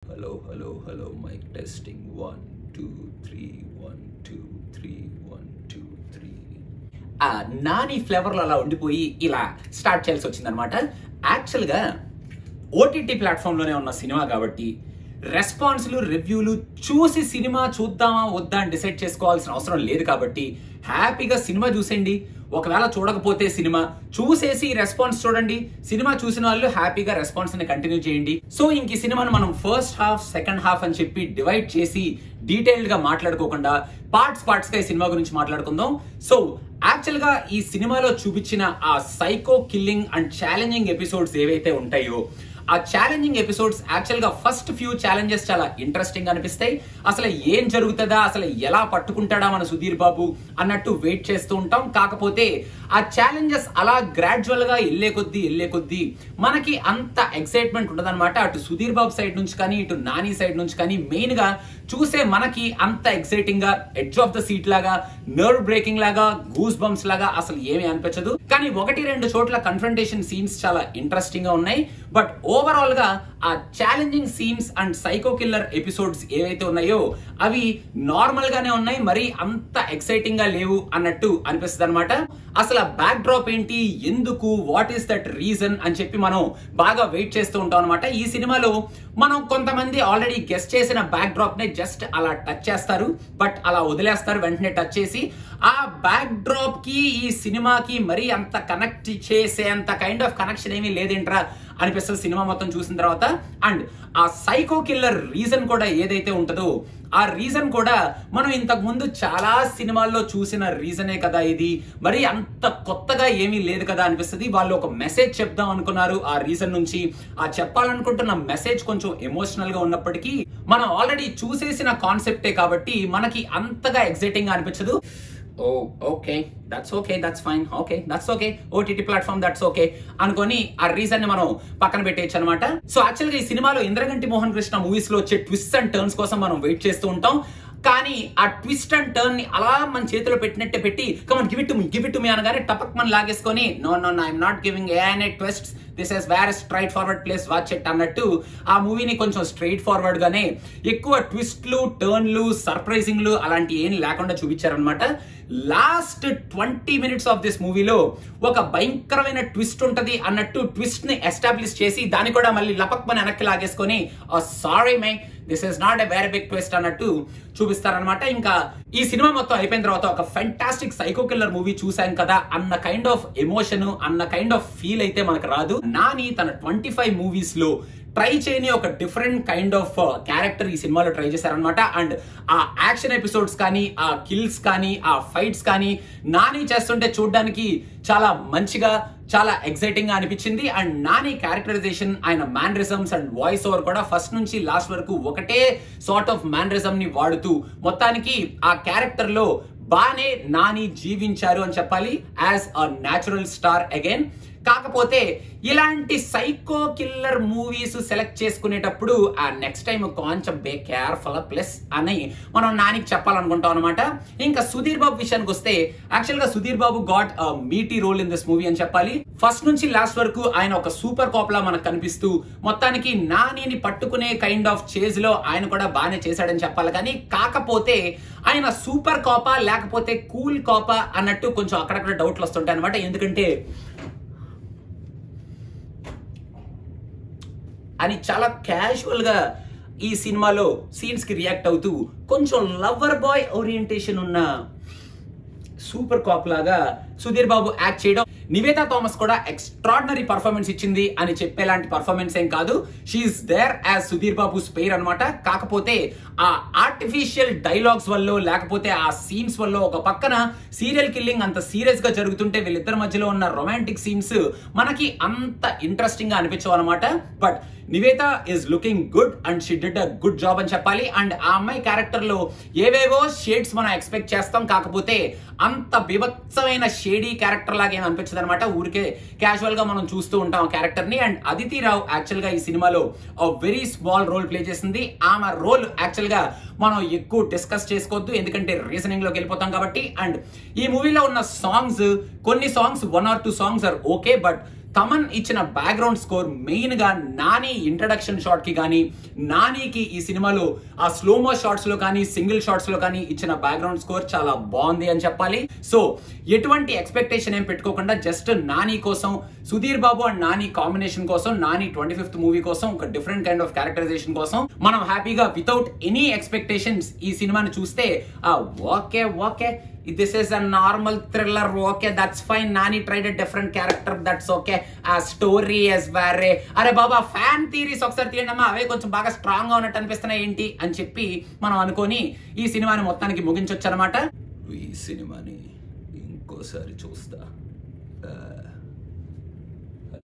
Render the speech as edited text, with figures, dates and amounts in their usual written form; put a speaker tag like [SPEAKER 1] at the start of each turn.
[SPEAKER 1] Hello, mic testing 1 2 3 1 2 3 1 2 3 Nani ఫ్లేవర్లో అలా ఉండిపోయి ఇలా స్టార్ట్ చేయాల్సి వచ్చిందనమాట. యాక్చువల్గా ఓటీటీ ప్లాట్ఫామ్లోనే ఉన్న సినిమా కాబట్టి రెస్పాన్స్లు రివ్యూలు చూసి సినిమా చూద్దామా వద్దా అని డిసైడ్ చేసుకోవాల్సిన అవసరం లేదు కాబట్టి హ్యాపీగా సినిమా చూసేయండి. ఒకవేళ చూడకపోతే సినిమా చూసేసి రెస్పాన్స్ చూడండి. సినిమా చూసిన వాళ్ళు హ్యాపీగా రెస్పాన్స్ ని కంటిన్యూ చేయండి. సో ఇంక ఈ సినిమాను మనం ఫస్ట్ హాఫ్ సెకండ్ హాఫ్ అని చెప్పి డివైడ్ చేసి డీటెయిల్డ్ గా మాట్లాడుకోకుండా పార్ట్స్ గా ఈ సినిమా గురించి మాట్లాడుకుందాం. సో యాక్చువల్ గా ఈ సినిమాలో చూపించిన ఆ psycho killing and challenging episodes ఏవైతే ఉంటాయో ఆ ఛాలెంజింగ్ ఎపిసోడ్స్ యాక్చువల్ గా ఫస్ట్ ఫ్యూ ఛాలెంజెస్ చాలా ఇంట్రెస్టింగ్ అనిపిస్తాయి. అసలు ఏం జరుగుతుందా, అసలు ఎలా పట్టుకుంటాడా మన సుధీర్ బాబు అన్నట్టు వెయిట్ చేస్తూ ఉంటాం. కాకపోతే ఆ ఛాలెంజెస్ అలా గ్రాడ్యువల్ గా వెళ్లే కొద్దీ మనకి అంత ఎక్సైట్మెంట్ ఉండదన్నమాట. అటు సుధీర్ బాబు సైడ్ నుంచి కానీ ఇటు నాని సైడ్ నుంచి కానీ మెయిన్ గా చూసే మనకి అంత ఎక్సైటింగ్ గా ఎడ్జ్ ఆఫ్ ద సీట్ లాగా నర్వ్ బ్రేకింగ్ లాగా గూస్ బంప్స్ లాగా అసలు ఏమీ అనిపించదు. కానీ 1-2 చోట్ల కన్ఫ్రంటేషన్ సీన్స్ చాలా ఇంట్రెస్టింగ్ గా ఉన్నాయి. బట్ ఓవరాల్ గా ఆ challenging scenes and psycho killer episodes ఏవైతే ఉన్నాయో అవి నార్మల్ గానే ఉన్నాయి, మరి అంత ఎక్సైటింగ్ గా లేవు అన్నట్టు అనిపిస్తుంది అనమాట. అసలు బ్యాక్ డ్రాప్ ఏంటి, ఎందుకు, వాట్ ఈస్ దట్ రీజన్ అని చెప్పి మనం బాగా వెయిట్ చేస్తూ ఉంటాం అనమాట. ఈ సినిమాలో మనం కొంతమంది ఆల్రెడీ గెస్ట్ చేసిన బ్యాక్ డ్రాప్ నే జస్ట్ అలా టచ్ చేస్తారు, బట్ అలా వదిలేస్తారు వెంటనే టచ్ చేసి. ఆ బ్యాక్ డ్రాప్ కి ఈ సినిమాకి మరీ అంత కనెక్ట్ చేసే అంత కైండ్ ఆఫ్ కనెక్షన్ ఏమీ లేదేంట్రా అనిపిస్తుంది సినిమా మొత్తం చూసిన తర్వాత. అండ్ ఆ సైకో కిల్లర్ రీజన్ కూడా ఏదైతే ఉంటుందో ఆ రీజన్ కూడా మనం ఇంతకు ముందు చాలా సినిమాల్లో చూసిన రీజనే కదా ఇది, మరి అంత కొత్తగా ఏమీ లేదు కదా అనిపిస్తుంది. వాళ్ళు ఒక మెసేజ్ చెప్దాం అనుకున్నారు ఆ రీజన్ నుంచి. ఆ చెప్పాలనుకుంటున్న మెసేజ్ కొంచెం ఎమోషనల్ గా ఉన్నప్పటికీ మనం ఆల్రెడీ చూసేసిన కాన్సెప్టే కాబట్టి మనకి అంతగా ఎక్సైటింగ్ గా అనిపించదు. Okay that's fine, that's okay, OTT platform that's okay అనుకొని ఆ రీజన్ ని మనం పక్కన పెట్టేయచ్చు అనమాట. సో యాక్చువల్ గా ఈ సినిమాలో ఇంద్రగంటి మోహన్ కృష్ణ మూవీస్ లో వచ్చే ట్విస్ట్ అండ్ టర్న్స్ కోసం మనం వెయిట్ చేస్తూ ఉంటాం. కానీ ఆ ట్విస్ట్ అండ్ టర్న్ ని అలా మన చేతిలో పెట్టినట్టే పెట్టి come on give it to me అనగానే టపక్ మన లాగేసుకొని no I'm not giving any twists, this is very straightforward place, watch it అన్నట్టు ఆ మూవీని కొంచెం స్ట్రైట్ ఫార్వర్డ్ గానే ఎక్కువ ట్విస్ట్లు టర్న్లు సర్ప్రైజింగ్లు అలాంటి ఏం లేకుండా చూపించారనమాట. లాస్ట్ 20 minutes ఆఫ్ దిస్ మూవీలో ఒక భయంకరమైన ట్విస్ట్ ఉంటది అన్నట్టు ట్విస్ట్ ని ఎస్టాబ్లిష్ చేసి దాన్ని కూడా మళ్ళీ లపక్ మన వెనక్కి లాగేసుకొని sorry may this is not a very big twist అన్నట్టు చూపిస్తారనమాట. ఇంకా ఈ సినిమా మొత్తం అయిపోయిన తర్వాత ఒక ఫెంటాస్టిక్ సైకో కిల్లర్ మూవీ చూసాం కదా అన్న కైండ్ ఆఫ్ ఎమోషన్ అన్న కైండ్ ఆఫ్ ఫీల్ అయితే మనకు రాదు. నాని తన 25 మూవీస్ లో ట్రై చేయని ఒక డిఫరెంట్ కైండ్ ఆఫ్ క్యారెక్టర్ ఈ సినిమాలో ట్రై చేశారనమాట. అండ్ ఆ యాక్షన్ ఎపిసోడ్స్ కానీ ఆ కిల్స్ కానీ ఆ ఫైట్స్ కానీ నాని చేస్తుంటే చూడడానికి చాలా మంచిగా చాలా ఎక్సైటింగ్ గా అనిపించింది. అండ్ నాని క్యారెక్టరైజేషన్, ఆయన మ్యానరిజమ్స్ అండ్ వాయిస్ ఓవర్ కూడా ఫస్ట్ నుంచి లాస్ట్ వరకు ఒకటే సార్ట్ ఆఫ్ మ్యానరిజం ని వాడుతూ మొత్తానికి ఆ క్యారెక్టర్ లో బానే నాని జీవించారు అని చెప్పాలి as a natural star again. కాకపోతే ఇలాంటి సైకో కిల్లర్ మూవీస్ సెలెక్ట్ చేసుకునేటప్పుడు ఆ నెక్స్ట్ టైం కొంచెం బే కేర్ఫుల్ ప్లస్ అని మనం నానికి చెప్పాలనుకుంటాం అనమాట. ఇంకా సుధీర్ బాబు విషయానికి వస్తే యాక్చువల్ గా Sudheer Babu got meaty role in this movie అని చెప్పాలి. ఫస్ట్ నుంచి లాస్ట్ వరకు ఆయన ఒక సూపర్ కాప్ లా మనకు కనిపిస్తూ మొత్తానికి నానిని పట్టుకునే కైండ్ ఆఫ్ చేజ్ లో ఆయన కూడా బాగానే చేశాడని చెప్పాలి. కానీ కాకపోతే ఆయన సూపర్ కాపా లేకపోతే కూల్ కాపా అన్నట్టు కొంచెం అక్కడక్కడ డౌట్లు వస్తుంటాయి అనమాట. ఎందుకంటే అని చాలా క్యాజువల్ గా ఈ సినిమాలో సీన్స్ కి రియాక్ట్ అవుతూ కొంచెం లవర్ బాయ్ ఓరియంటేషన్ ఉన్న సూపర్ కాప్ లాగా సుధీర్ బాబు యాక్ట్ చేయడం. నివేతా థామస్ కూడా ఎక్స్ట్రాడినరీ పర్ఫార్మెన్స్ ఇచ్చింది అని చెప్పేలాంటి పర్ఫార్మెన్స్ ఏం కాదు. She's there as Sudheer Babu spare అనమాట. కాకపోతే ఆ ఆర్టిఫిషియల్ డైలాగ్స్ వల్ల లేకపోతే ఆ సీన్స్ వల్ల ఒక పక్కన సీరియల్ కిల్లింగ్ అంత సీరియస్ గా జరుగుతుంటే వీళ్ళిద్దరి మధ్యలో ఉన్న రొమాంటిక్ సీన్స్ మనకి అంత ఇంట్రెస్టింగ్ గా అనిపించవు అనమాట. But Nivetha is looking good and she did a good job అని చెప్పాలి. అండ్ ఆ అమ్మాయి క్యారెక్టర్ లో ఏవేవో షేడ్స్ మనం ఎక్స్పెక్ట్ చేస్తాం, కాకపోతే అంత బీభత్సమైన షేడీ క్యారెక్టర్ లాగా ఏం అనిపించదు అనమాట. ఊరికే క్యాజువల్ గా మనం చూస్తూ ఉంటాం క్యారెక్టర్ ని. అండ్ అదితి రావు యాక్చువల్ గా ఈ సినిమాలో వెరీ స్మాల్ రోల్ ప్లే చేసింది. ఆమె రోల్ యాక్చువల్ గా మనం ఎక్కువ డిస్కస్ చేసుకోవద్దు ఎందుకంటే రీజనింగ్ లోకి వెళ్ళిపోతాం కాబట్టి. అండ్ ఈ మూవీలో ఉన్న సాంగ్స్ కొన్ని songs 1 or 2 songs are okay, but Thaman ఇచ్చిన బ్యాక్గ్రౌండ్ స్కోర్ మెయిన్ గా నాని ఇంట్రడక్షన్ షాట్ కి కానీ నానికి ఈ సినిమాలో ఆ స్లోమో షాట్స్ లో కానీ సింగిల్ షాట్స్ లో కానీ ఇచ్చిన బ్యాక్గ్రౌండ్ స్కోర్ చాలా బాగుంది అని చెప్పాలి. సో ఎటువంటి ఎక్స్పెక్టేషన్ ఏం పెట్టుకోకుండా జస్ట్ నాని కోసం, సుధీర్ బాబు అండ్ నాని కాంబినేషన్ కోసం, నాని 25th మూవీ కోసం, ఒక డిఫరెంట్ కైండ్ ఆఫ్ క్యారెక్టరైజేషన్ కోసం మనం హ్యాపీగా వితౌట్ ఎనీ ఎక్స్పెక్టేషన్స్ ఈ సినిమాని చూస్తే okay okay this is a normal thriller, okay, that's fine, Nani tried a different character, that's okay, a story is very అరే బాబా ఫ్యాన్ థియరీస్ ఒకసారి తీయండమ్మా, అవే కొంచెం బాగా స్ట్రాంగ్ గా ఉన్నట్టు అనిపిస్తున్నాయి ఏంటి అని చెప్పి మనం అనుకొని ఈ సినిమాని మొత్తానికి ముగించొచ్చు అనమాట. ఈ సినిమాని ఇంకోసారి చూస్తా.